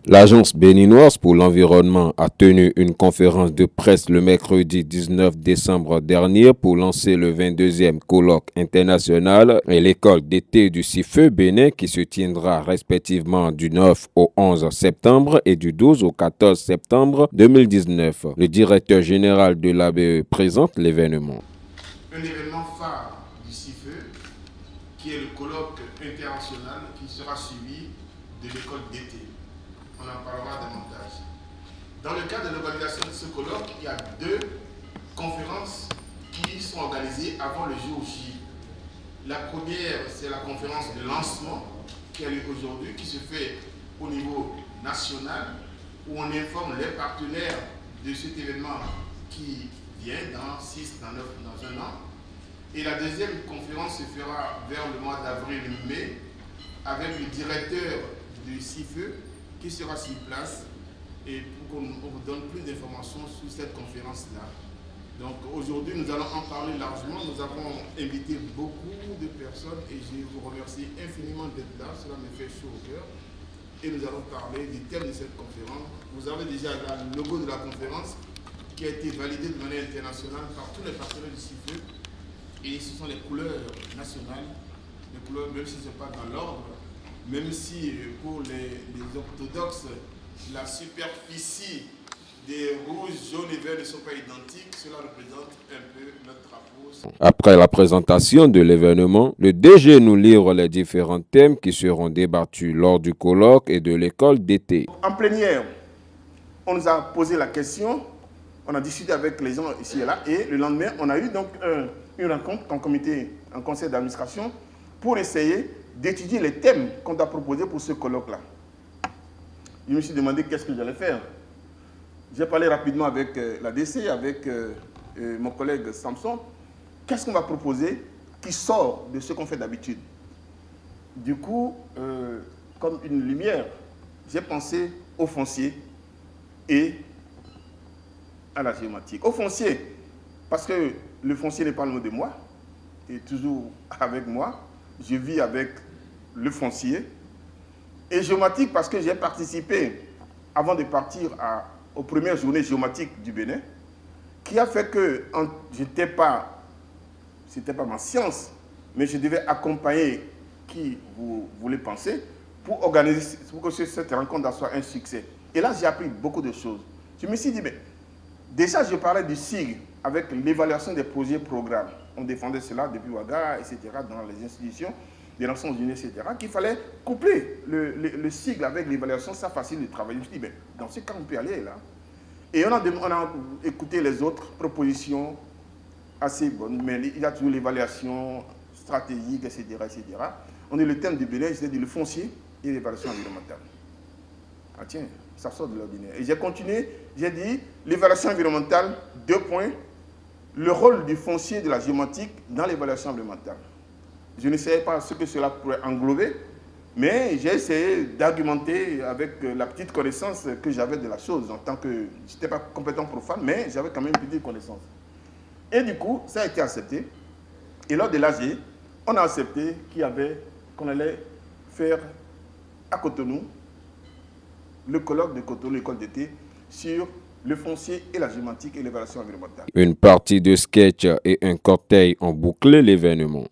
L'Agence béninoise pour l'environnement a tenu une conférence de presse le mercredi 19 décembre dernier pour lancer le 22e colloque international et l'école d'été du CIFE Bénin qui se tiendra respectivement du 9 au 11 septembre et du 12 au 14 septembre 2019. Le directeur général de l'ABE présente l'événement. Un événement phare du CIFE qui est le colloque international qui sera suivi de l'école d'été. On en parlera davantage. Dans le cadre de l'organisation de ce colloque, il y a deux conférences qui sont organisées avant le jour J. La première, c'est la conférence de lancement qui a lieu aujourd'hui, qui se fait au niveau national, où on informe les partenaires de cet événement qui vient dans 6, dans 9, dans un an. Et la deuxième conférence se fera vers le mois d'avril-mai avec le directeur du CIFE qui sera sur place et pour qu'on vous donne plus d'informations sur cette conférence-là. Donc aujourd'hui, nous allons en parler largement. Nous avons invité beaucoup de personnes et je vous remercie infiniment d'être là. Cela me fait chaud au cœur. Et nous allons parler du thème de cette conférence. Vous avez déjà le logo de la conférence qui a été validé de manière internationale par tous les partenaires du CIFE. Et ce sont les couleurs nationales, les couleurs, même si ce n'est pas dans l'ordre, même si pour les orthodoxes, la superficie des rouges, jaunes et verts ne sont pas identiques, cela représente un peu notre drapeau. Après la présentation de l'événement, le DG nous livre les différents thèmes qui seront débattus lors du colloque et de l'école d'été. En plénière, on nous a posé la question, on a discuté avec les gens ici et là, et le lendemain, on a eu donc une rencontre en conseil d'administration pour essayer d'étudier les thèmes qu'on doit proposer pour ce colloque-là. Je me suis demandé qu'est-ce que j'allais faire. J'ai parlé rapidement avec la DC, avec mon collègue Samson. Qu'est-ce qu'on va proposer qui sort de ce qu'on fait d'habitude? Du coup, comme une lumière, j'ai pensé au foncier et à la géomatique. Au foncier, parce que le foncier n'est pas loin de moi, est toujours avec moi. Je vis avec le foncier. Et géomatique parce que j'ai participé, avant de partir aux premières journées géomatiques du Bénin, qui a fait que c'était pas ma science, mais je devais accompagner qui vous voulez penser pour organiser, pour que cette rencontre soit un succès. Et là, j'ai appris beaucoup de choses. Je me suis dit, mais déjà, je parlais du SIG avec l'évaluation des projets et programmes. On défendait cela depuis Ouaga, etc., dans les institutions des Nations Unies, etc., qu'il fallait coupler le SIG avec l'évaluation, ça facilite le travail. Je me suis dit, ben, dans ce cas, on peut aller là. Et on a écouté les autres propositions assez bonnes, mais il y a toujours l'évaluation stratégique, etc., etc. On est le thème du Bénin, c'est-à-dire le foncier et l'évaluation environnementale. Ah tiens, ça sort de l'ordinaire. Et j'ai continué, j'ai dit l'évaluation environnementale, 2 points, le rôle du foncier de la géomatique dans l'évaluation environnementale. Je ne savais pas ce que cela pourrait englober, mais j'ai essayé d'argumenter avec la petite connaissance que j'avais de la chose, en tant que, je n'étais pas complètement profane, mais j'avais quand même une petite connaissance. Et du coup, ça a été accepté. Et lors de l'AG, on a accepté qu'on allait faire à Cotonou, le colloque de Cotonou, l'école d'été, sur le foncier et la géomatique et l'évaluation environnementale. Une partie de sketch et un cocktail ont bouclé l'événement.